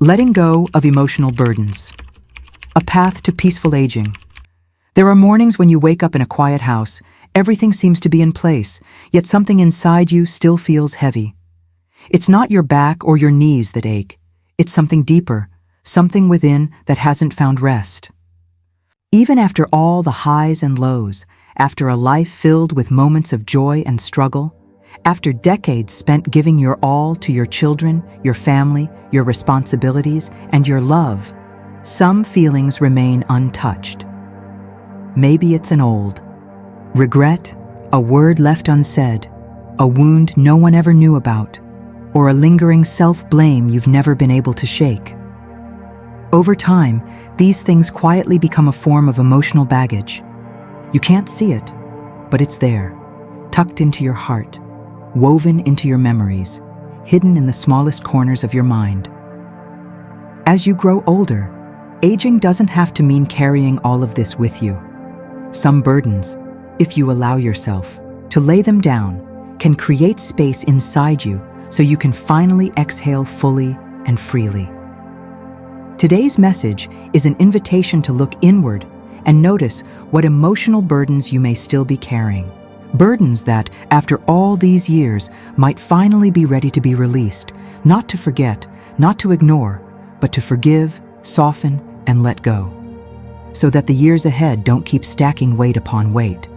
Letting go of emotional burdens. A path to peaceful aging. There are mornings when you wake up in a quiet house, everything seems to be in place, yet something inside you still feels heavy. It's not your back or your knees that ache. It's something deeper, something within that hasn't found rest. Even after all the highs and lows, after a life filled with moments of joy and struggle, after decades spent giving your all to your children, your family, your responsibilities, and your love, some feelings remain untouched. Maybe it's an old regret, a word left unsaid, a wound no one ever knew about, or a lingering self-blame you've never been able to shake. Over time, these things quietly become a form of emotional baggage. You can't see it, but it's there, tucked into your heart, woven into your memories, hidden in the smallest corners of your mind. As you grow older, aging doesn't have to mean carrying all of this with you. Some burdens, if you allow yourself to lay them down, can create space inside you so you can finally exhale fully and freely. Today's message is an invitation to look inward and notice what emotional burdens you may still be carrying. Burdens that, after all these years, might finally be ready to be released, not to forget, not to ignore, but to forgive, soften, and let go, so that the years ahead don't keep stacking weight upon weight.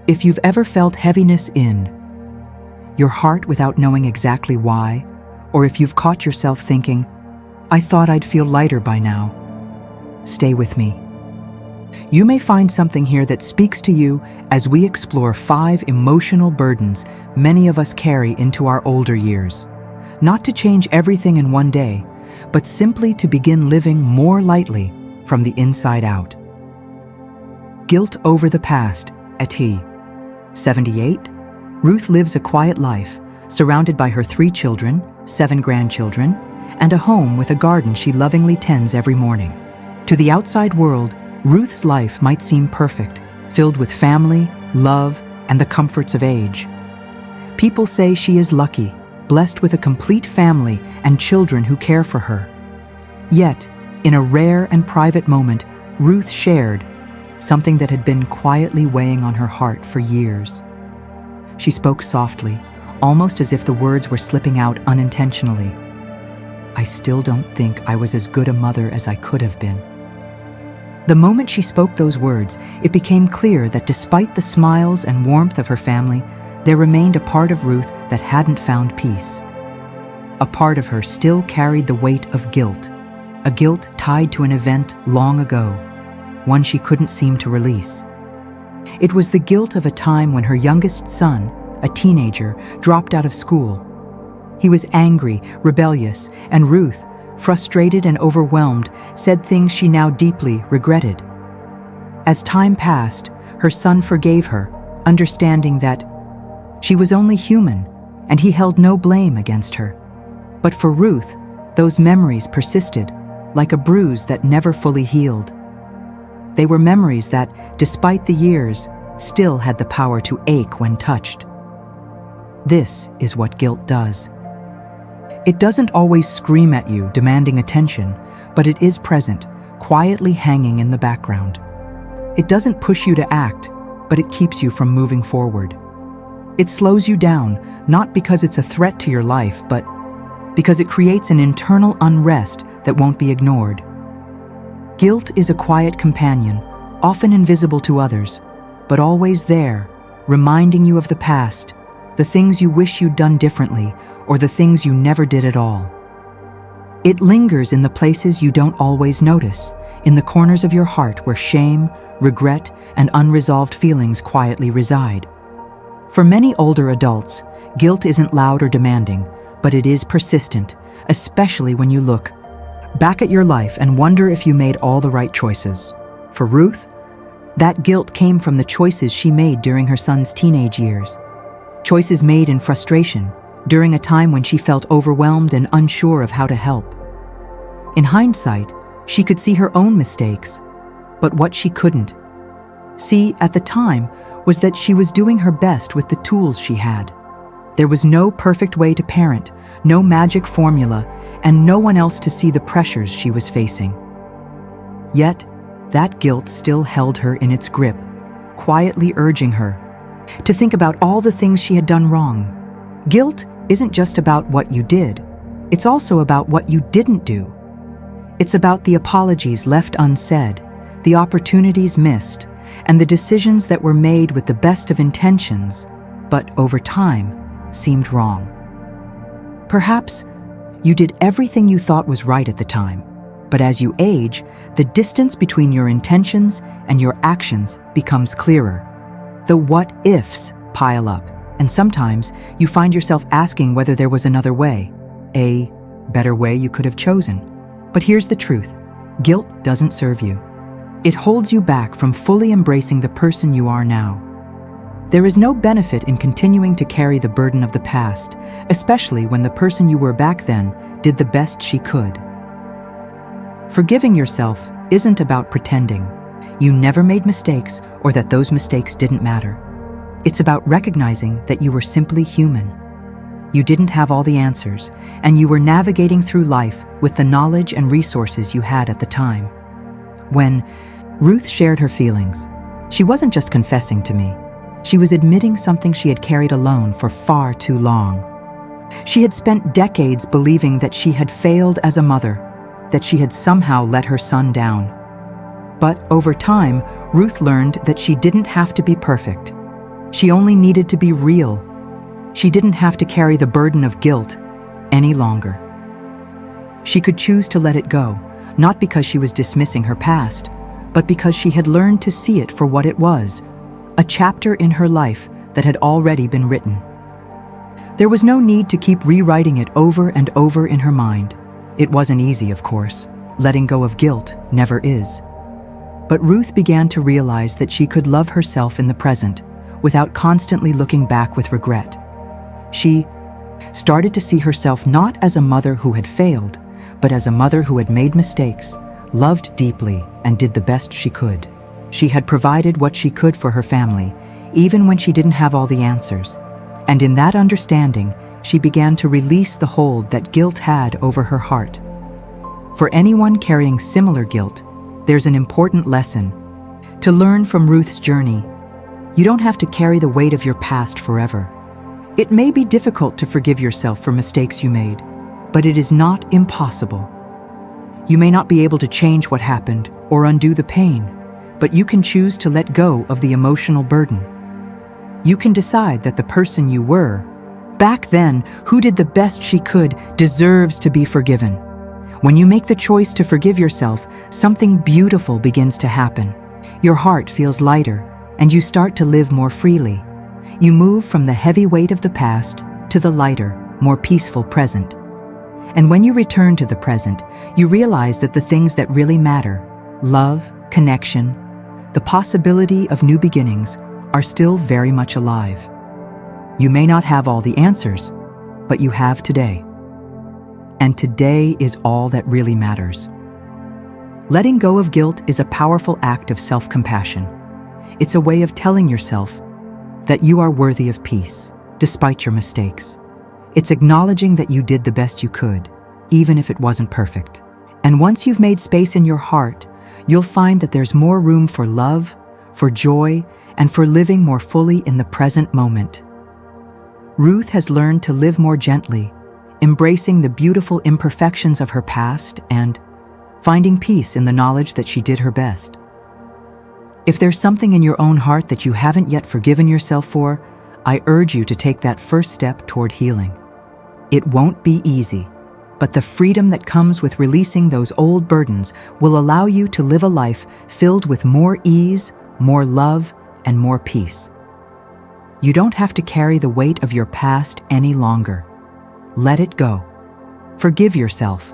If you've ever felt heaviness in your heart without knowing exactly why, or if you've caught yourself thinking, "I thought I'd feel lighter by now," stay with me. You may find something here that speaks to you as we explore 5 emotional burdens many of us carry into our older years. Not to change everything in one day, but simply to begin living more lightly from the inside out. Guilt over the past, et. 78. Ruth lives a quiet life, surrounded by her 3 children, 7 grandchildren, and a home with a garden she lovingly tends every morning. To the outside world, Ruth's life might seem perfect, filled with family, love, and the comforts of age. People say she is lucky, blessed with a complete family and children who care for her. Yet, in a rare and private moment, Ruth shared something that had been quietly weighing on her heart for years. She spoke softly, almost as if the words were slipping out unintentionally. "I still don't think I was as good a mother as I could have been." The moment she spoke those words, it became clear that despite the smiles and warmth of her family, there remained a part of Ruth that hadn't found peace. A part of her still carried the weight of guilt, a guilt tied to an event long ago, one she couldn't seem to release. It was the guilt of a time when her youngest son, a teenager, dropped out of school. He was angry, rebellious, and Ruth, frustrated and overwhelmed, said things she now deeply regretted. As time passed, her son forgave her, understanding that she was only human, and he held no blame against her. But for Ruth, those memories persisted, like a bruise that never fully healed. They were memories that, despite the years, still had the power to ache when touched. This is what guilt does. It doesn't always scream at you, demanding attention, but it is present, quietly hanging in the background. It doesn't push you to act, but it keeps you from moving forward. It slows you down, not because it's a threat to your life, but because it creates an internal unrest that won't be ignored. Guilt is a quiet companion, often invisible to others, but always there, reminding you of the past, the things you wish you'd done differently, or the things you never did at all. It lingers in the places you don't always notice, in the corners of your heart where shame, regret, and unresolved feelings quietly reside. For many older adults, guilt isn't loud or demanding, but it is persistent, especially when you look back at your life and wonder if you made all the right choices. For Ruth, that guilt came from the choices she made during her son's teenage years. Choices made in frustration, during a time when she felt overwhelmed and unsure of how to help. In hindsight, she could see her own mistakes, but what she couldn't see at the time was that she was doing her best with the tools she had. There was no perfect way to parent, no magic formula, and no one else to see the pressures she was facing. Yet, that guilt still held her in its grip, quietly urging her to think about all the things she had done wrong. Guilt isn't just about what you did, it's also about what you didn't do. It's about the apologies left unsaid, the opportunities missed, and the decisions that were made with the best of intentions, but over time seemed wrong. Perhaps you did everything you thought was right at the time, but as you age, the distance between your intentions and your actions becomes clearer. The what-ifs pile up, and sometimes you find yourself asking whether there was another way, a better way you could have chosen. But here's the truth: guilt doesn't serve you. It holds you back from fully embracing the person you are now. There is no benefit in continuing to carry the burden of the past, especially when the person you were back then did the best she could. Forgiving yourself isn't about pretending you never made mistakes or that those mistakes didn't matter. It's about recognizing that you were simply human. You didn't have all the answers, and you were navigating through life with the knowledge and resources you had at the time. When Ruth shared her feelings, she wasn't just confessing to me. She was admitting something she had carried alone for far too long. She had spent decades believing that she had failed as a mother, that she had somehow let her son down. But over time, Ruth learned that she didn't have to be perfect. She only needed to be real. She didn't have to carry the burden of guilt any longer. She could choose to let it go, not because she was dismissing her past, but because she had learned to see it for what it was, a chapter in her life that had already been written. There was no need to keep rewriting it over and over in her mind. It wasn't easy, of course. Letting go of guilt never is. But Ruth began to realize that she could love herself in the present without constantly looking back with regret. She started to see herself not as a mother who had failed, but as a mother who had made mistakes, loved deeply, and did the best she could. She had provided what she could for her family, even when she didn't have all the answers. And in that understanding, she began to release the hold that guilt had over her heart. For anyone carrying similar guilt, there's an important lesson. To learn from Ruth's journey, you don't have to carry the weight of your past forever. It may be difficult to forgive yourself for mistakes you made, but it is not impossible. You may not be able to change what happened or undo the pain, but you can choose to let go of the emotional burden. You can decide that the person you were, back then, who did the best she could, deserves to be forgiven. When you make the choice to forgive yourself, something beautiful begins to happen. Your heart feels lighter, and you start to live more freely. You move from the heavy weight of the past to the lighter, more peaceful present. And when you return to the present, you realize that the things that really matter, love, connection, the possibility of new beginnings, are still very much alive. You may not have all the answers, but you have today. And today is all that really matters. Letting go of guilt is a powerful act of self-compassion. It's a way of telling yourself that you are worthy of peace, despite your mistakes. It's acknowledging that you did the best you could, even if it wasn't perfect. And once you've made space in your heart, you'll find that there's more room for love, for joy, and for living more fully in the present moment. Ruth has learned to live more gently, embracing the beautiful imperfections of her past and finding peace in the knowledge that she did her best. If there's something in your own heart that you haven't yet forgiven yourself for, I urge you to take that first step toward healing. It won't be easy, but the freedom that comes with releasing those old burdens will allow you to live a life filled with more ease, more love, and more peace. You don't have to carry the weight of your past any longer. Let it go. Forgive yourself,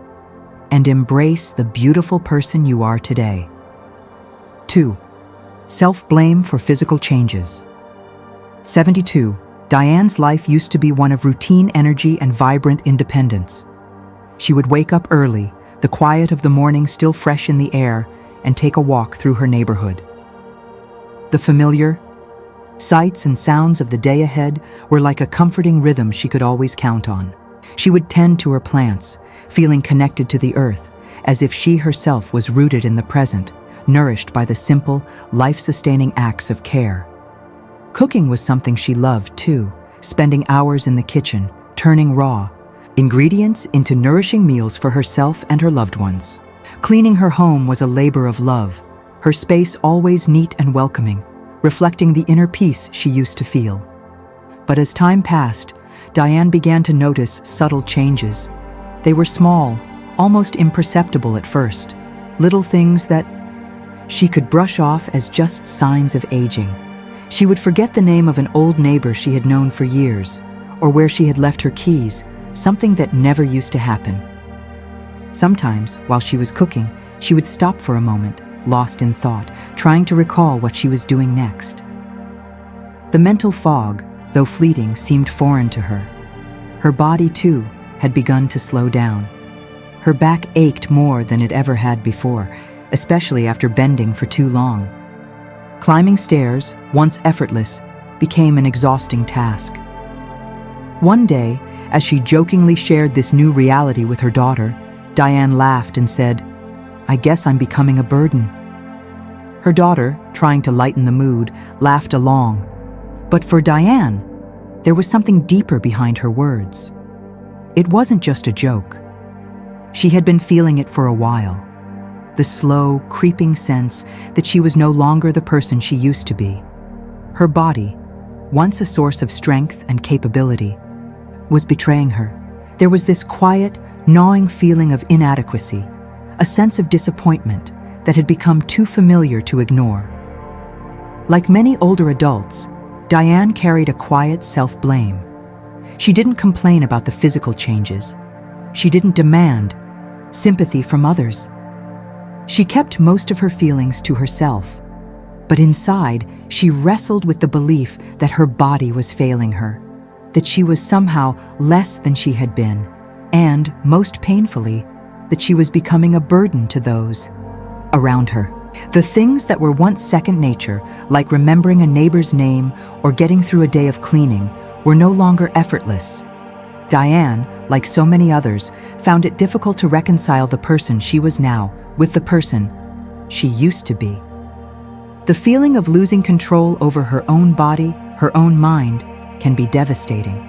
and embrace the beautiful person you are today. 2. Self-blame for physical changes. 72. Diane's life used to be one of routine energy and vibrant independence. She would wake up early, the quiet of the morning still fresh in the air, and take a walk through her neighborhood. The familiar, Sights and sounds of the day ahead were like a comforting rhythm she could always count on. She would tend to her plants, feeling connected to the earth, as if she herself was rooted in the present, nourished by the simple, life-sustaining acts of care. Cooking was something she loved too, spending hours in the kitchen, turning raw ingredients into nourishing meals for herself and her loved ones. Cleaning her home was a labor of love, her space always neat and welcoming, reflecting the inner peace she used to feel. But as time passed, Diane began to notice subtle changes. They were small, almost imperceptible at first, little things that she could brush off as just signs of aging. She would forget the name of an old neighbor she had known for years, or where she had left her keys, something that never used to happen. Sometimes, while she was cooking, she would stop for a moment, lost in thought, trying to recall what she was doing next. The mental fog, though fleeting, seemed foreign to her. Her body, too, had begun to slow down. Her back ached more than it ever had before, especially after bending for too long. Climbing stairs, once effortless, became an exhausting task. One day, as she jokingly shared this new reality with her daughter, Diane laughed and said, "I guess I'm becoming a burden." Her daughter, trying to lighten the mood, laughed along. But for Diane, there was something deeper behind her words. It wasn't just a joke. She had been feeling it for a while. The slow, creeping sense that she was no longer the person she used to be. Her body, once a source of strength and capability, was betraying her. There was this quiet, gnawing feeling of inadequacy, a sense of disappointment that had become too familiar to ignore. Like many older adults, Diane carried a quiet self-blame. She didn't complain about the physical changes. She didn't demand sympathy from others. She kept most of her feelings to herself. But inside, she wrestled with the belief that her body was failing her, that she was somehow less than she had been, and, most painfully, that she was becoming a burden to those around her. The things that were once second nature, like remembering a neighbor's name or getting through a day of cleaning, were no longer effortless. Diane, like so many others, found it difficult to reconcile the person she was now with the person she used to be. The feeling of losing control over her own body, her own mind, can be devastating.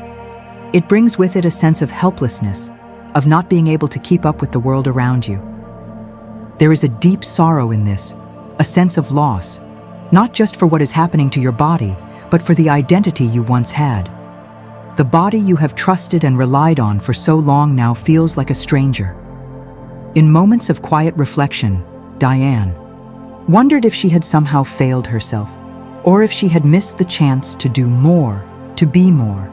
It brings with it a sense of helplessness, of not being able to keep up with the world around you. There is a deep sorrow in this, a sense of loss, not just for what is happening to your body, but for the identity you once had. The body you have trusted and relied on for so long now feels like a stranger. In moments of quiet reflection, Diane wondered if she had somehow failed herself, or if she had missed the chance to do more, to be more.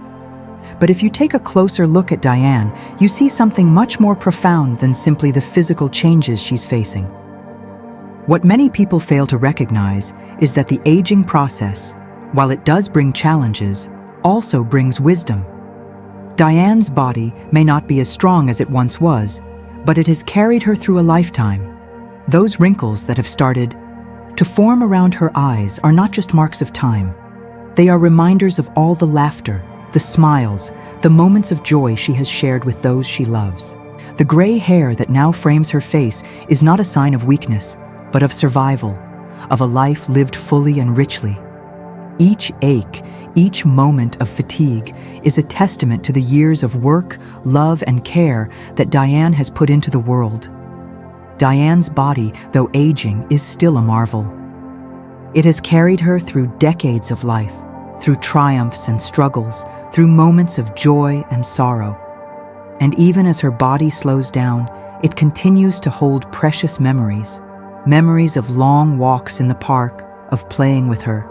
But if you take a closer look at Diane, you see something much more profound than simply the physical changes she's facing. What many people fail to recognize is that the aging process, while it does bring challenges, also brings wisdom. Diane's body may not be as strong as it once was, but it has carried her through a lifetime. Those wrinkles that have started to form around her eyes are not just marks of time. They are reminders of all the laughter, the smiles, the moments of joy she has shared with those she loves. The gray hair that now frames her face is not a sign of weakness, but of survival, of a life lived fully and richly. Each ache, each moment of fatigue is a testament to the years of work, love, and care that Diane has put into the world. Diane's body, though aging, is still a marvel. It has carried her through decades of life, through triumphs and struggles, through moments of joy and sorrow. And even as her body slows down, it continues to hold precious memories, memories of long walks in the park, of playing with her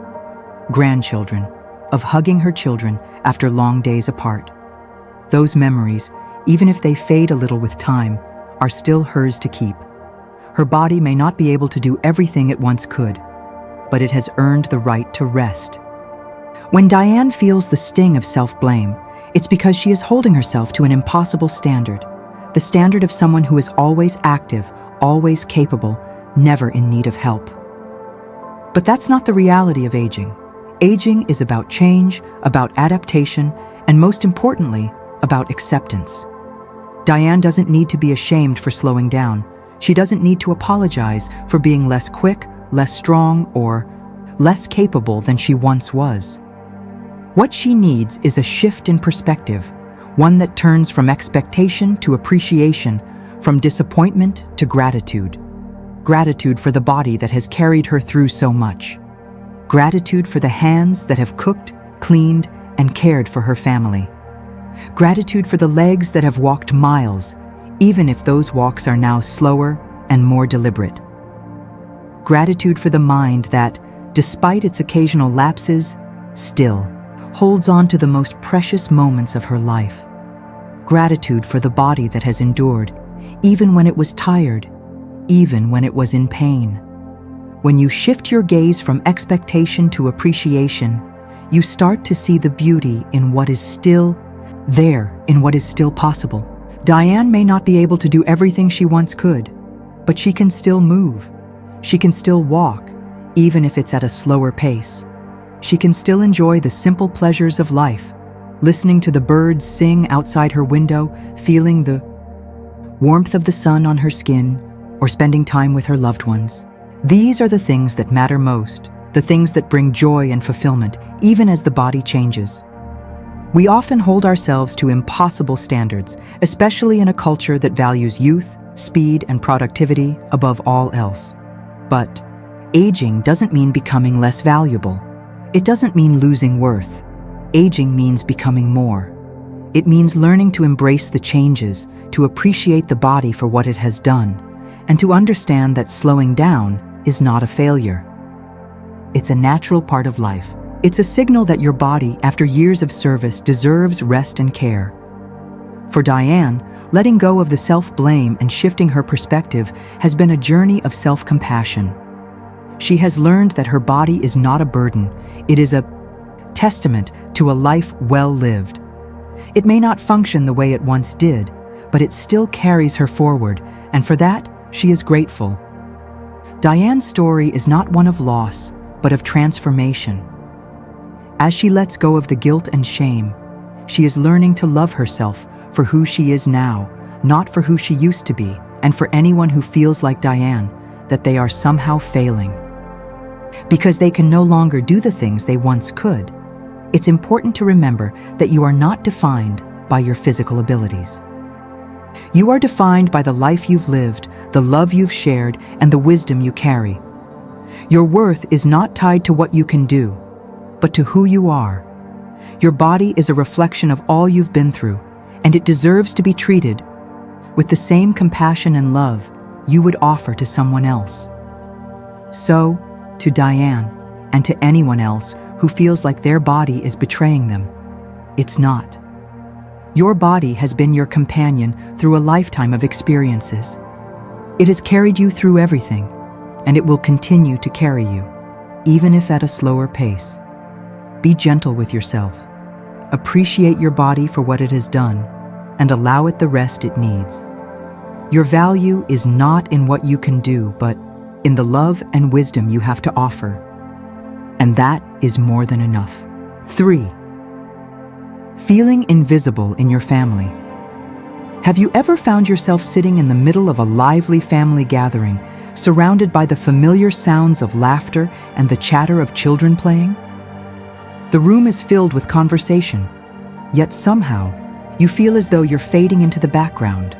grandchildren, of hugging her children after long days apart. Those memories, even if they fade a little with time, are still hers to keep. Her body may not be able to do everything it once could, but it has earned the right to rest. When Diane feels the sting of self-blame, it's because she is holding herself to an impossible standard, the standard of someone who is always active, always capable, never in need of help. But that's not the reality of aging. Aging is about change, about adaptation, and most importantly, about acceptance. Diane doesn't need to be ashamed for slowing down. She doesn't need to apologize for being less quick, less strong, or less capable than she once was. What she needs is a shift in perspective, one that turns from expectation to appreciation, from disappointment to gratitude. Gratitude for the body that has carried her through so much. Gratitude for the hands that have cooked, cleaned, and cared for her family. Gratitude for the legs that have walked miles, even if those walks are now slower and more deliberate. Gratitude for the mind that, despite its occasional lapses, still holds on to the most precious moments of her life. Gratitude for the body that has endured, even when it was tired, even when it was in pain. When you shift your gaze from expectation to appreciation, you start to see the beauty in what is still there, in what is still possible. Diane may not be able to do everything she once could, but she can still move. She can still walk, even if it's at a slower pace. She can still enjoy the simple pleasures of life, listening to the birds sing outside her window, feeling the warmth of the sun on her skin, or spending time with her loved ones. These are the things that matter most, the things that bring joy and fulfillment, even as the body changes. We often hold ourselves to impossible standards, especially in a culture that values youth, speed, and productivity above all else. But aging doesn't mean becoming less valuable. It doesn't mean losing worth. Aging means becoming more. It means learning to embrace the changes, to appreciate the body for what it has done, and to understand that slowing down is not a failure. It's a natural part of life. It's a signal that your body, after years of service, deserves rest and care. For Diane, letting go of the self-blame and shifting her perspective has been a journey of self-compassion. She has learned that her body is not a burden. It is a testament to a life well lived. It may not function the way it once did, but it still carries her forward, and for that, she is grateful. Diane's story is not one of loss, but of transformation. As she lets go of the guilt and shame, she is learning to love herself for who she is now, not for who she used to be, and for anyone who feels like Diane, that they are somehow failing. Because they can no longer do the things they once could, it's important to remember that you are not defined by your physical abilities. You are defined by the life you've lived, the love you've shared, and the wisdom you carry. Your worth is not tied to what you can do, but to who you are. Your body is a reflection of all you've been through, and it deserves to be treated with the same compassion and love you would offer to someone else. So, to Diane, and to anyone else who feels like their body is betraying them, it's not. Your body has been your companion through a lifetime of experiences. It has carried you through everything, and it will continue to carry you, even if at a slower pace. Be gentle with yourself. Appreciate your body for what it has done, and allow it the rest it needs. Your value is not in what you can do, but in the love and wisdom you have to offer. And that is more than enough. 3. Feeling invisible in your family. Have you ever found yourself sitting in the middle of a lively family gathering, surrounded by the familiar sounds of laughter and the chatter of children playing? The room is filled with conversation, yet somehow you feel as though you're fading into the background.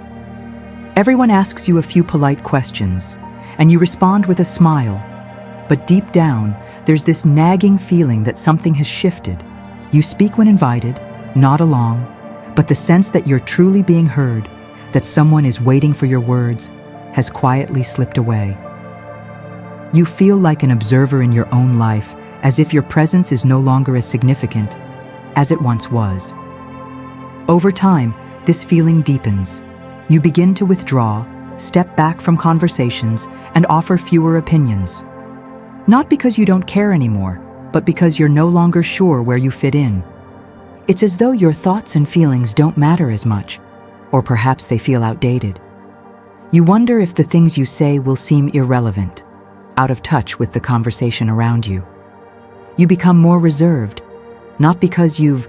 Everyone asks you a few polite questions, and you respond with a smile. But deep down, there's this nagging feeling that something has shifted. You speak when invited, nod along, but the sense that you're truly being heard, that someone is waiting for your words, has quietly slipped away. You feel like an observer in your own life, as if your presence is no longer as significant as it once was. Over time, this feeling deepens. You begin to withdraw, step back from conversations, and offer fewer opinions. Not because you don't care anymore, but because you're no longer sure where you fit in. It's as though your thoughts and feelings don't matter as much, or perhaps they feel outdated. You wonder if the things you say will seem irrelevant, out of touch with the conversation around you. You become more reserved, not because you've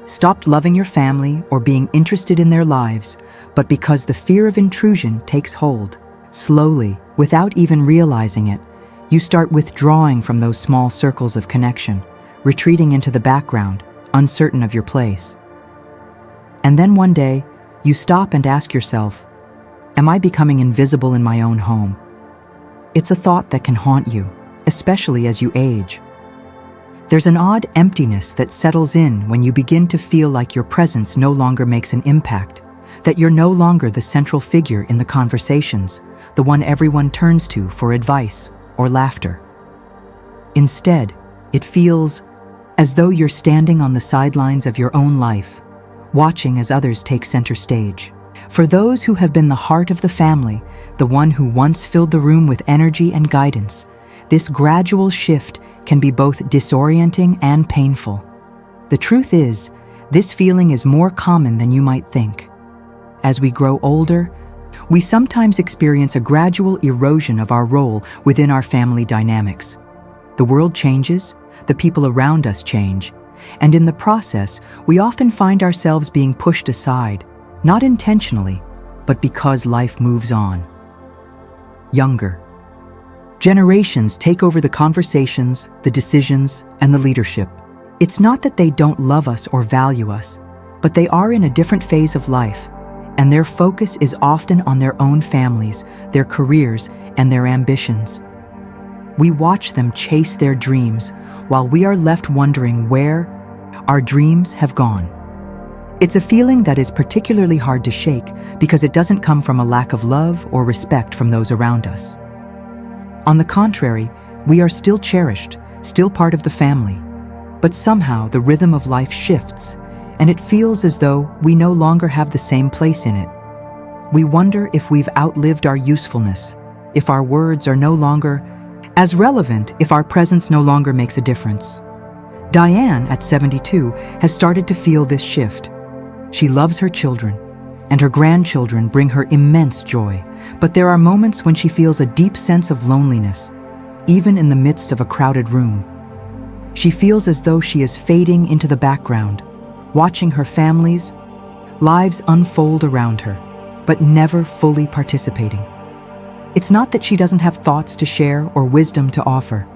stopped loving your family or being interested in their lives, but because the fear of intrusion takes hold. Slowly, without even realizing it, you start withdrawing from those small circles of connection, retreating into the background, uncertain of your place. And then one day, you stop and ask yourself, am I becoming invisible in my own home? It's a thought that can haunt you, especially as you age. There's an odd emptiness that settles in when you begin to feel like your presence no longer makes an impact, that you're no longer the central figure in the conversations, the one everyone turns to for advice or laughter. Instead, it feels as though you're standing on the sidelines of your own life, watching as others take center stage. For those who have been the heart of the family, the one who once filled the room with energy and guidance, this gradual shift can be both disorienting and painful. The truth is, this feeling is more common than you might think. As we grow older, we sometimes experience a gradual erosion of our role within our family dynamics. The world changes, the people around us change, and in the process, we often find ourselves being pushed aside, not intentionally, but because life moves on. Younger generations take over the conversations, the decisions, and the leadership. It's not that they don't love us or value us, but they are in a different phase of life, and their focus is often on their own families, their careers, and their ambitions. We watch them chase their dreams while we are left wondering where our dreams have gone. It's a feeling that is particularly hard to shake because it doesn't come from a lack of love or respect from those around us. On the contrary, we are still cherished, still part of the family, but somehow the rhythm of life shifts, and it feels as though we no longer have the same place in it. We wonder if we've outlived our usefulness, if our words are no longer as relevant, if our presence no longer makes a difference. Diane, at 72, has started to feel this shift. She loves her children, and her grandchildren bring her immense joy, but there are moments when she feels a deep sense of loneliness, even in the midst of a crowded room. She feels as though she is fading into the background, watching her family's lives unfold around her, but never fully participating. It's not that she doesn't have thoughts to share or wisdom to offer.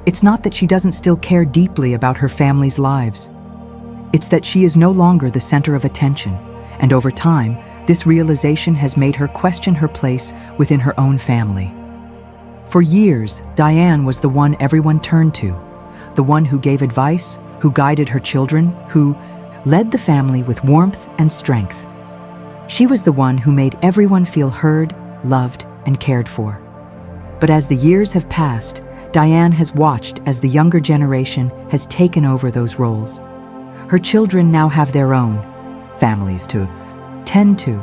It's not that she doesn't still care deeply about her family's lives. It's that she is no longer the center of attention, and over time, this realization has made her question her place within her own family. For years, Diane was the one everyone turned to, the one who gave advice, who guided her children, who led the family with warmth and strength. She was the one who made everyone feel heard, loved, and cared for. But as the years have passed, Diane has watched as the younger generation has taken over those roles. Her children now have their own families to tend to,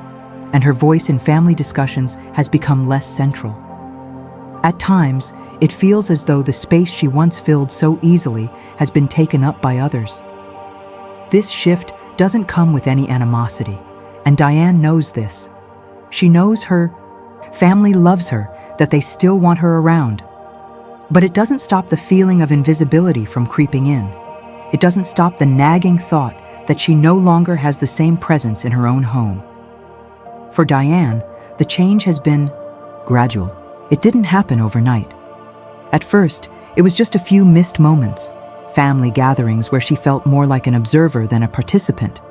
and her voice in family discussions has become less central. At times, it feels as though the space she once filled so easily has been taken up by others. This shift doesn't come with any animosity, and Diane knows this. She knows her family loves her, that they still want her around. But it doesn't stop the feeling of invisibility from creeping in. It doesn't stop the nagging thought that she no longer has the same presence in her own home. For Diane, the change has been gradual. It didn't happen overnight. At first, it was just a few missed moments, family gatherings where she felt more like an observer than a participant.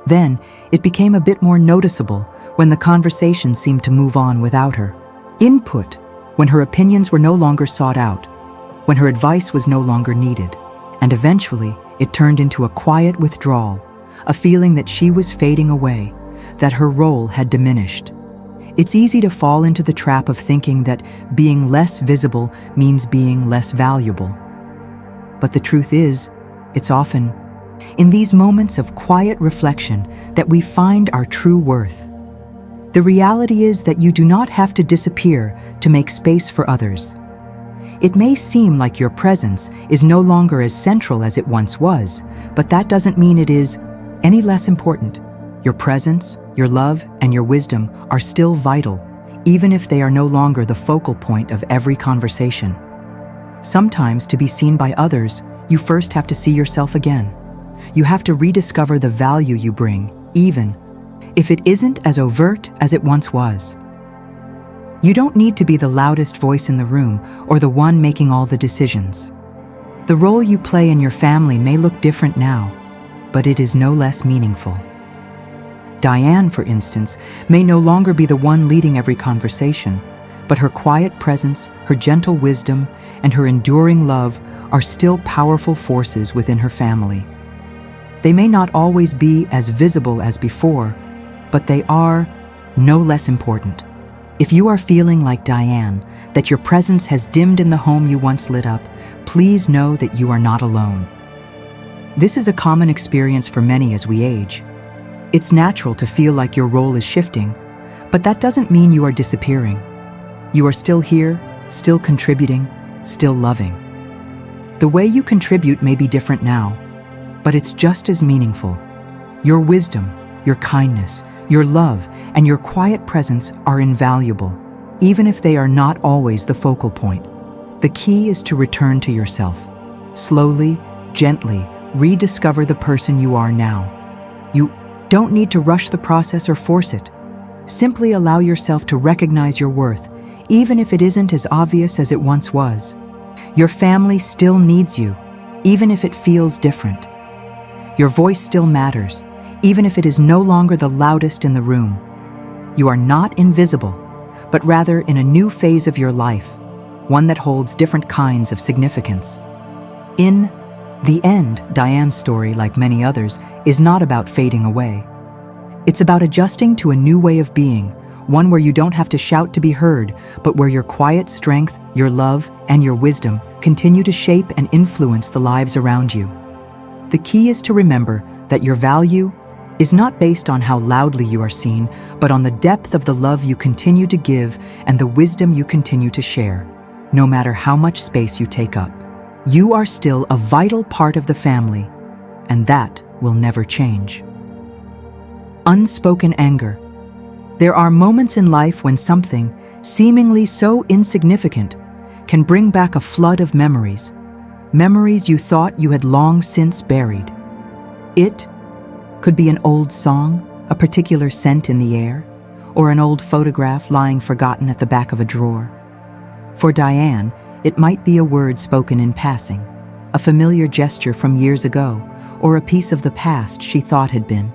Then, it became a bit more noticeable when the conversation seemed to move on without her. Input, when her opinions were no longer sought out, when her advice was no longer needed. And eventually, it turned into a quiet withdrawal, a feeling that she was fading away, that her role had diminished. It's easy to fall into the trap of thinking that being less visible means being less valuable. But the truth is, it's often in these moments of quiet reflection that we find our true worth. The reality is that you do not have to disappear to make space for others. It may seem like your presence is no longer as central as it once was, but that doesn't mean it is any less important. Your presence, your love, and your wisdom are still vital, even if they are no longer the focal point of every conversation. Sometimes, to be seen by others, you first have to see yourself again. You have to rediscover the value you bring, even if it isn't as overt as it once was. You don't need to be the loudest voice in the room or the one making all the decisions. The role you play in your family may look different now, but it is no less meaningful. Diane, for instance, may no longer be the one leading every conversation, but her quiet presence, her gentle wisdom, and her enduring love are still powerful forces within her family. They may not always be as visible as before, but they are no less important. If you are feeling like Diane, that your presence has dimmed in the home you once lit up, please know that you are not alone. This is a common experience for many as we age. It's natural to feel like your role is shifting, but that doesn't mean you are disappearing. You are still here, still contributing, still loving. The way you contribute may be different now, but it's just as meaningful. Your wisdom, your kindness, your love, and your quiet presence are invaluable, even if they are not always the focal point. The key is to return to yourself. Slowly, gently, rediscover the person you are now. You don't need to rush the process or force it. Simply allow yourself to recognize your worth, even if it isn't as obvious as it once was. Your family still needs you, even if it feels different. Your voice still matters, even if it is no longer the loudest in the room. You are not invisible, but rather in a new phase of your life, one that holds different kinds of significance. In the end, Diane's story, like many others, is not about fading away. It's about adjusting to a new way of being, one where you don't have to shout to be heard, but where your quiet strength, your love, and your wisdom continue to shape and influence the lives around you. The key is to remember that your value is not based on how loudly you are seen, but on the depth of the love you continue to give and the wisdom you continue to share, no matter how much space you take up. You are still a vital part of the family, and that will never change. Unspoken anger. There are moments in life when something, seemingly so insignificant, can bring back a flood of memories. Memories you thought you had long since buried. It could be an old song, a particular scent in the air, or an old photograph lying forgotten at the back of a drawer. For Diane, it might be a word spoken in passing, a familiar gesture from years ago, or a piece of the past she thought had been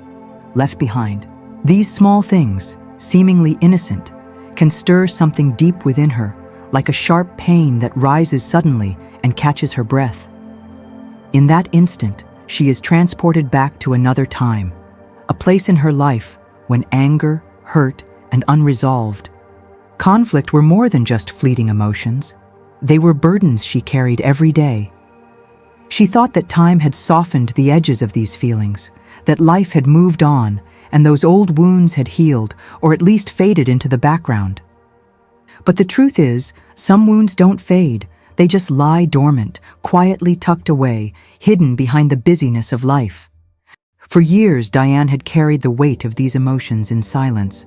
left behind. These small things, seemingly innocent, can stir something deep within her, like a sharp pain that rises suddenly and catches her breath. In that instant, she is transported back to another time, a place in her life when anger, hurt, and unresolved conflict were more than just fleeting emotions. They were burdens she carried every day. She thought that time had softened the edges of these feelings, that life had moved on, and those old wounds had healed, or at least faded into the background. But the truth is, some wounds don't fade. They just lie dormant, quietly tucked away, hidden behind the busyness of life. For years, Diane had carried the weight of these emotions in silence.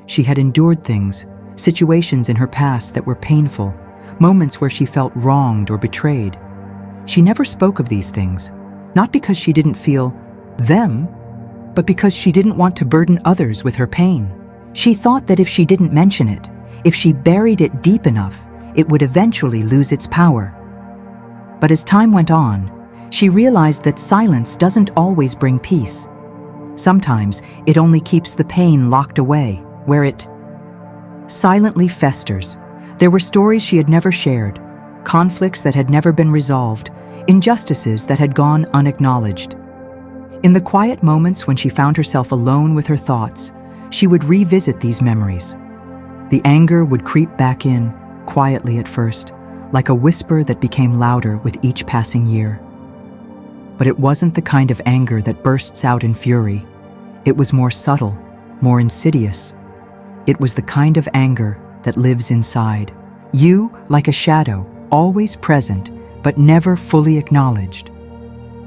She had endured things, situations in her past that were painful, moments where she felt wronged or betrayed. She never spoke of these things, not because she didn't feel them, but because she didn't want to burden others with her pain. She thought that if she didn't mention it, if she buried it deep enough, it would eventually lose its power. But as time went on, she realized that silence doesn't always bring peace. Sometimes it only keeps the pain locked away, where it silently festers. There were stories she had never shared, conflicts that had never been resolved, injustices that had gone unacknowledged. In the quiet moments when she found herself alone with her thoughts, she would revisit these memories. The anger would creep back in, quietly at first, like a whisper that became louder with each passing year. But it wasn't the kind of anger that bursts out in fury. It was more subtle, more insidious. It was the kind of anger that lives inside. You, like a shadow, always present, but never fully acknowledged.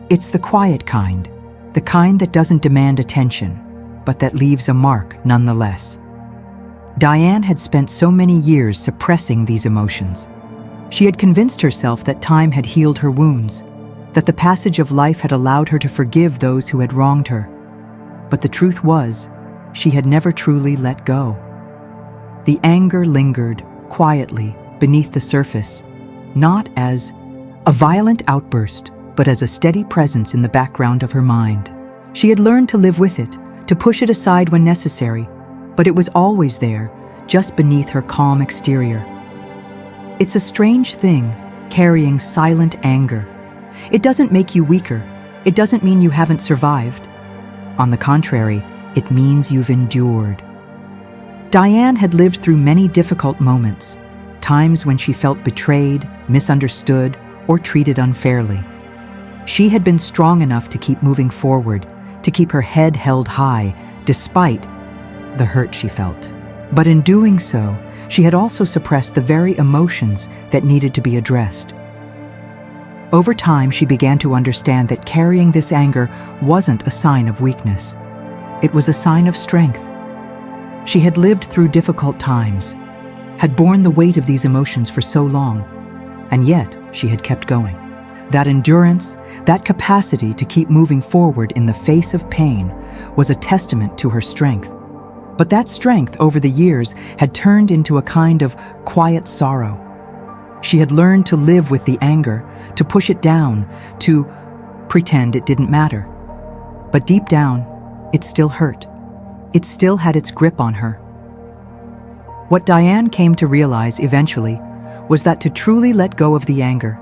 It's the quiet kind, the kind that doesn't demand attention, but that leaves a mark nonetheless. Diane had spent so many years suppressing these emotions. She had convinced herself that time had healed her wounds, that the passage of life had allowed her to forgive those who had wronged her. But the truth was, she had never truly let go. The anger lingered quietly beneath the surface, not as a violent outburst, but as a steady presence in the background of her mind. She had learned to live with it, to push it aside when necessary, but it was always there, just beneath her calm exterior. It's a strange thing, carrying silent anger. It doesn't make you weaker. It doesn't mean you haven't survived. On the contrary, it means you've endured. Diane had lived through many difficult moments, times when she felt betrayed, misunderstood, or treated unfairly. She had been strong enough to keep moving forward, to keep her head held high, despite the hurt she felt. But in doing so, she had also suppressed the very emotions that needed to be addressed. Over time, she began to understand that carrying this anger wasn't a sign of weakness. It was a sign of strength. She had lived through difficult times, had borne the weight of these emotions for so long, and yet she had kept going. That endurance, that capacity to keep moving forward in the face of pain, was a testament to her strength. But that strength over the years had turned into a kind of quiet sorrow. She had learned to live with the anger, to push it down, to pretend it didn't matter. But deep down, it still hurt. It still had its grip on her. What Diane came to realize eventually was that to truly let go of the anger,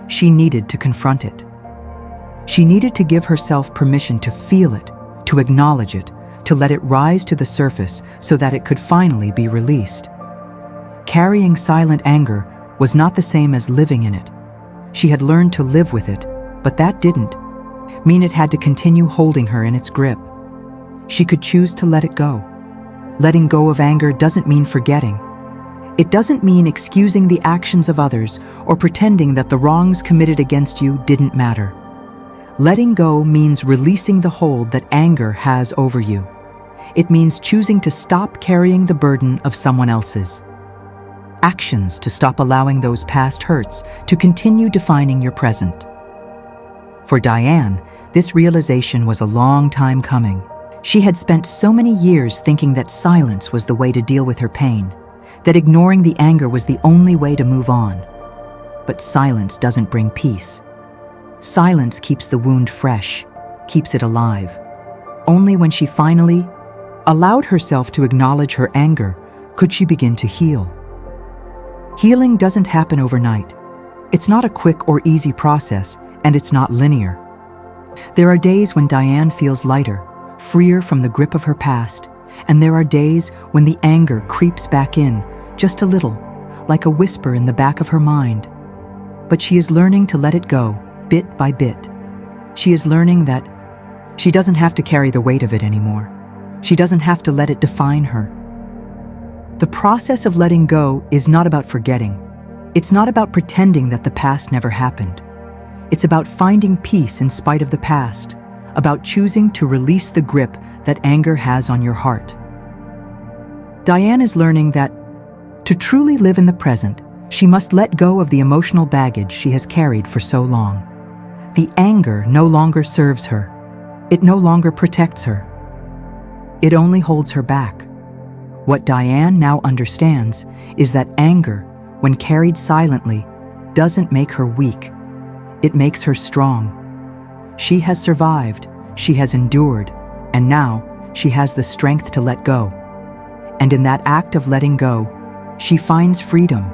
she needed to confront it. She needed to give herself permission to feel it, to acknowledge it, to let it rise to the surface so that it could finally be released. Carrying silent anger was not the same as living in it. She had learned to live with it, but that didn't mean it had to continue holding her in its grip. She could choose to let it go. Letting go of anger doesn't mean forgetting. It doesn't mean excusing the actions of others or pretending that the wrongs committed against you didn't matter. Letting go means releasing the hold that anger has over you. It means choosing to stop carrying the burden of someone else's actions, to stop allowing those past hurts to continue defining your present. For Diane, this realization was a long time coming. She had spent so many years thinking that silence was the way to deal with her pain, that ignoring the anger was the only way to move on. But silence doesn't bring peace. Silence keeps the wound fresh, keeps it alive. Only when she finally allowed herself to acknowledge her anger could she begin to heal. Healing doesn't happen overnight. It's not a quick or easy process, and it's not linear. There are days when Diane feels lighter, freer from the grip of her past, and there are days when the anger creeps back in, just a little, like a whisper in the back of her mind. But she is learning to let it go, bit by bit. She is learning that she doesn't have to carry the weight of it anymore. She doesn't have to let it define her. The process of letting go is not about forgetting. It's not about pretending that the past never happened. It's about finding peace in spite of the past, about choosing to release the grip that anger has on your heart. Diane is learning that to truly live in the present, she must let go of the emotional baggage she has carried for so long. The anger no longer serves her. It no longer protects her. It only holds her back. What Diane now understands is that anger, when carried silently, doesn't make her weak. It makes her strong. She has survived, she has endured, and now she has the strength to let go. And in that act of letting go, she finds freedom.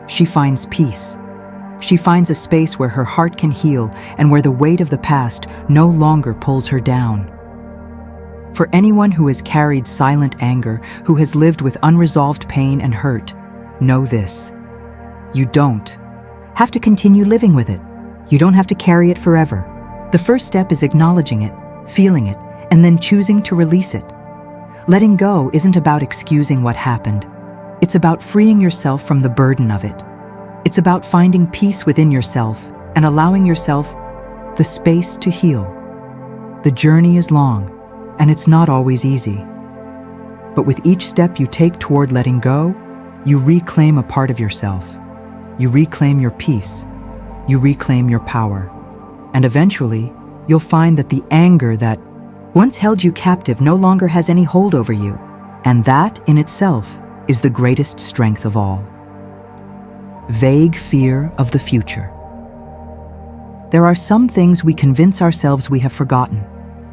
She finds peace. She finds a space where her heart can heal and where the weight of the past no longer pulls her down. For anyone who has carried silent anger, who has lived with unresolved pain and hurt, know this: you don't have to continue living with it. You don't have to carry it forever. The first step is acknowledging it, feeling it, and then choosing to release it. Letting go isn't about excusing what happened. It's about freeing yourself from the burden of it. It's about finding peace within yourself and allowing yourself the space to heal. The journey is long, and it's not always easy. But with each step you take toward letting go, you reclaim a part of yourself. You reclaim your peace. You reclaim your power. And eventually, you'll find that the anger that once held you captive no longer has any hold over you. And that, in itself, is the greatest strength of all. Vague fear of the future. There are some things we convince ourselves we have forgotten,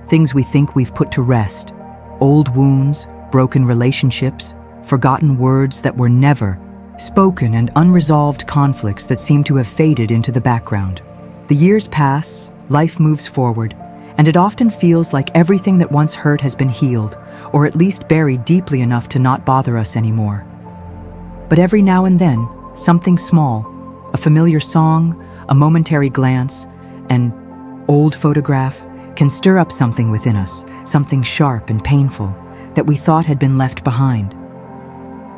things we think we've put to rest, old wounds, broken relationships, forgotten words that were never spoken, and unresolved conflicts that seem to have faded into the background. The years pass, life moves forward, and it often feels like everything that once hurt has been healed, or at least buried deeply enough to not bother us anymore. But every now and then, something small, a familiar song, a momentary glance, an old photograph, can stir up something within us, something sharp and painful that we thought had been left behind.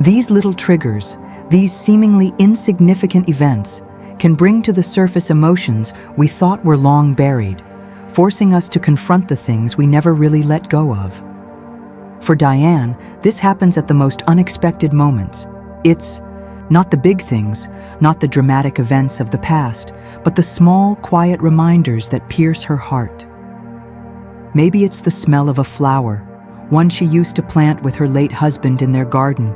These little triggers, these seemingly insignificant events, can bring to the surface emotions we thought were long buried, forcing us to confront the things we never really let go of. For Diane, this happens at the most unexpected moments. It's not the big things, not the dramatic events of the past, but the small, quiet reminders that pierce her heart. Maybe it's the smell of a flower, one she used to plant with her late husband in their garden.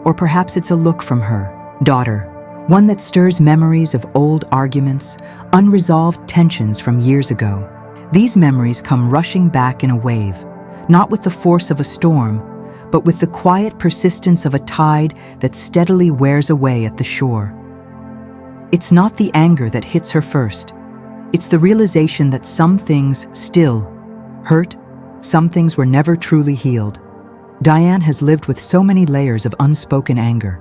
Or perhaps it's a look from her daughter, one that stirs memories of old arguments, unresolved tensions from years ago. These memories come rushing back in a wave, not with the force of a storm, but with the quiet persistence of a tide that steadily wears away at the shore. It's not the anger that hits her first. It's the realization that some things still hurt, some things were never truly healed. Diane has lived with so many layers of unspoken anger.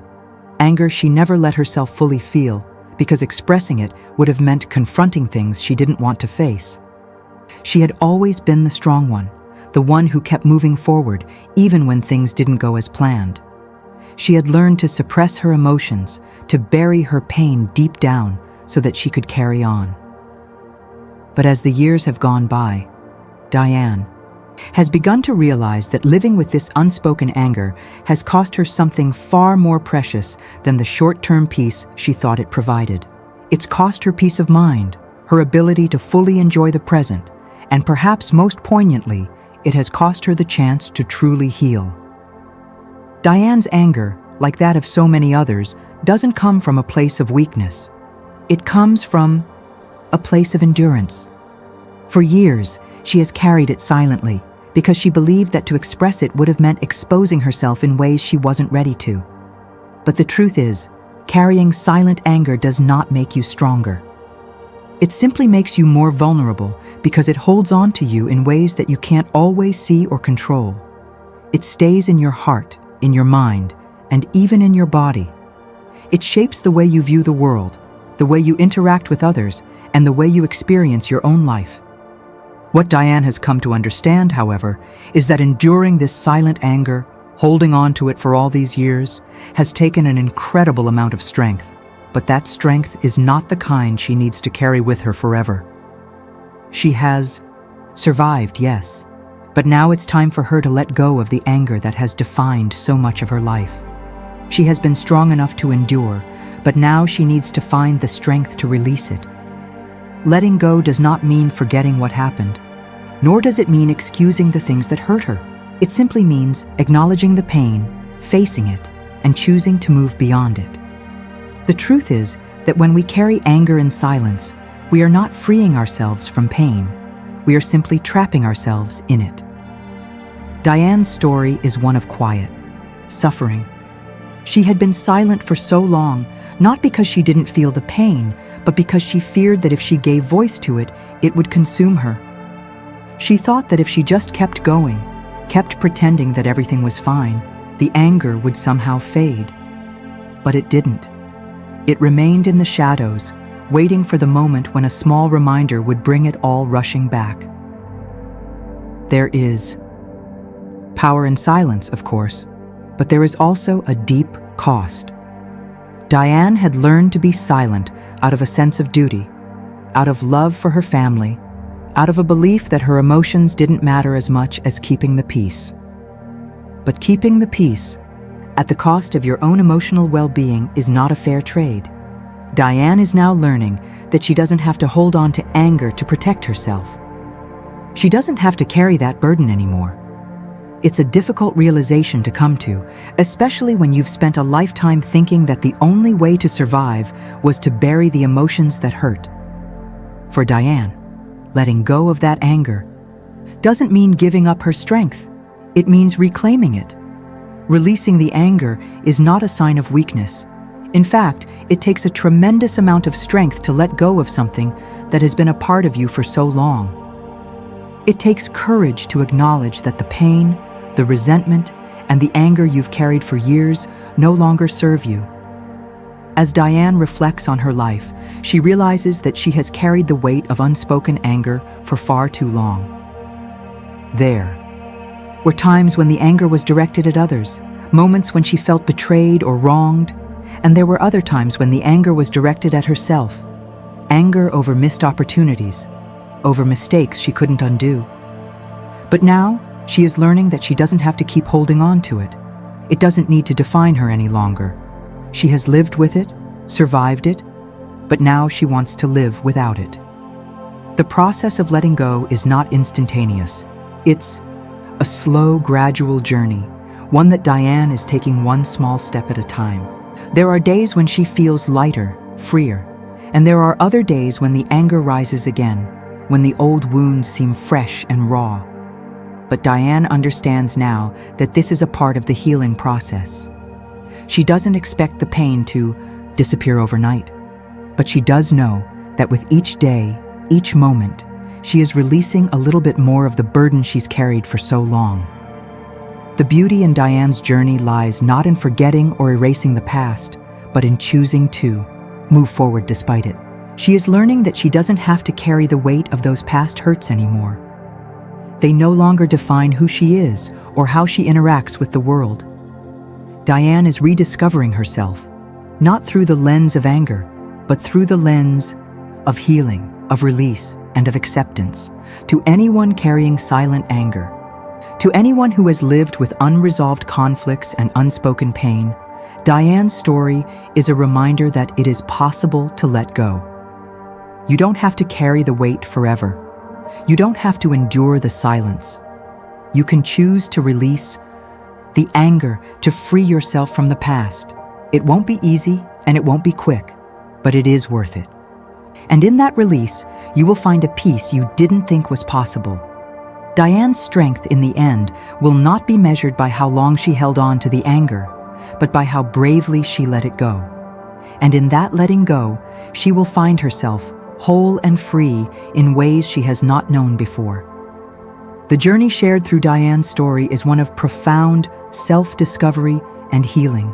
Anger she never let herself fully feel, because expressing it would have meant confronting things she didn't want to face. She had always been the strong one, the one who kept moving forward even when things didn't go as planned. She had learned to suppress her emotions, to bury her pain deep down so that she could carry on. But as the years have gone by, Diane has begun to realize that living with this unspoken anger has cost her something far more precious than the short-term peace she thought it provided. It's cost her peace of mind, her ability to fully enjoy the present, and perhaps most poignantly, it has cost her the chance to truly heal. Diane's anger, like that of so many others, doesn't come from a place of weakness. It comes from a place of endurance. For years, she has carried it silently because she believed that to express it would have meant exposing herself in ways she wasn't ready to. But the truth is, carrying silent anger does not make you stronger. It simply makes you more vulnerable because it holds on to you in ways that you can't always see or control. It stays in your heart, in your mind, and even in your body. It shapes the way you view the world, the way you interact with others, and the way you experience your own life. What Diane has come to understand, however, is that enduring this silent anger, holding on to it for all these years, has taken an incredible amount of strength. But that strength is not the kind she needs to carry with her forever. She has survived, yes, but now it's time for her to let go of the anger that has defined so much of her life. She has been strong enough to endure, but now she needs to find the strength to release it. Letting go does not mean forgetting what happened, nor does it mean excusing the things that hurt her. It simply means acknowledging the pain, facing it, and choosing to move beyond it. The truth is that when we carry anger in silence, we are not freeing ourselves from pain. We are simply trapping ourselves in it. Diane's story is one of quiet, suffering. She had been silent for so long, not because she didn't feel the pain, but because she feared that if she gave voice to it, it would consume her. She thought that if she just kept going, kept pretending that everything was fine, the anger would somehow fade. But it didn't. It remained in the shadows, waiting for the moment when a small reminder would bring it all rushing back. There is power in silence, of course, but there is also a deep cost. Diane had learned to be silent out of a sense of duty, out of love for her family, out of a belief that her emotions didn't matter as much as keeping the peace. But keeping the peace, at the cost of your own emotional well-being, is not a fair trade. Diane is now learning that she doesn't have to hold on to anger to protect herself. She doesn't have to carry that burden anymore. It's a difficult realization to come to, especially when you've spent a lifetime thinking that the only way to survive was to bury the emotions that hurt. For Diane, letting go of that anger doesn't mean giving up her strength. It means reclaiming it. Releasing the anger is not a sign of weakness. In fact, it takes a tremendous amount of strength to let go of something that has been a part of you for so long. It takes courage to acknowledge that the pain, the resentment, and the anger you've carried for years no longer serve you. As Diane reflects on her life, she realizes that she has carried the weight of unspoken anger for far too long. There were times when the anger was directed at others, moments when she felt betrayed or wronged, and there were other times when the anger was directed at herself. Anger over missed opportunities, over mistakes she couldn't undo. But now, she is learning that she doesn't have to keep holding on to it. It doesn't need to define her any longer. She has lived with it, survived it, but now she wants to live without it. The process of letting go is not instantaneous. It's a slow, gradual journey, one that Diane is taking one small step at a time. There are days when she feels lighter, freer, and there are other days when the anger rises again, when the old wounds seem fresh and raw. But Diane understands now that this is a part of the healing process. She doesn't expect the pain to disappear overnight, but she does know that with each day, each moment, she is releasing a little bit more of the burden she's carried for so long. The beauty in Diane's journey lies not in forgetting or erasing the past, but in choosing to move forward despite it. She is learning that she doesn't have to carry the weight of those past hurts anymore. They no longer define who she is or how she interacts with the world. Diane is rediscovering herself, not through the lens of anger, but through the lens of healing, of release, and of acceptance. To anyone carrying silent anger, to anyone who has lived with unresolved conflicts and unspoken pain, Diane's story is a reminder that it is possible to let go. You don't have to carry the weight forever. You don't have to endure the silence. You can choose to release the anger, to free yourself from the past. It won't be easy and it won't be quick, but it is worth it. And in that release, you will find a peace you didn't think was possible. Diane's strength in the end will not be measured by how long she held on to the anger, but by how bravely she let it go. And in that letting go, she will find herself whole and free in ways she has not known before. The journey shared through Diane's story is one of profound self-discovery and healing.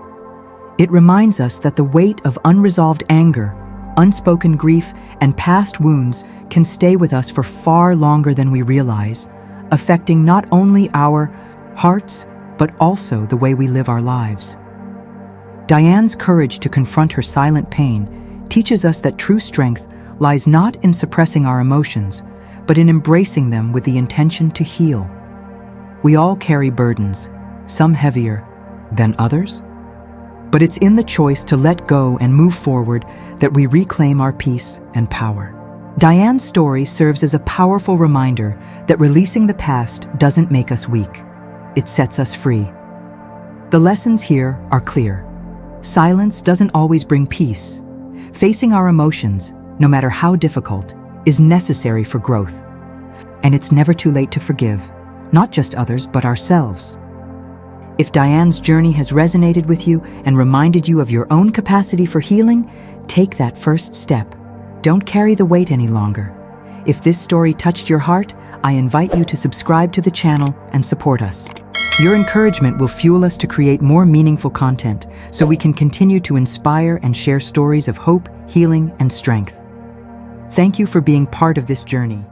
It reminds us that the weight of unresolved anger, unspoken grief, and past wounds can stay with us for far longer than we realize, affecting not only our hearts, but also the way we live our lives. Diane's courage to confront her silent pain teaches us that true strength lies not in suppressing our emotions, but in embracing them with the intention to heal. We all carry burdens, some heavier than others, but it's in the choice to let go and move forward that we reclaim our peace and power. Diane's story serves as a powerful reminder that releasing the past doesn't make us weak. It sets us free. The lessons here are clear. Silence doesn't always bring peace. Facing our emotions, no matter how difficult, is necessary for growth. And it's never too late to forgive, not just others, but ourselves. If Diane's journey has resonated with you and reminded you of your own capacity for healing, take that first step. Don't carry the weight any longer. If this story touched your heart, I invite you to subscribe to the channel and support us. Your encouragement will fuel us to create more meaningful content so we can continue to inspire and share stories of hope, healing, and strength. Thank you for being part of this journey.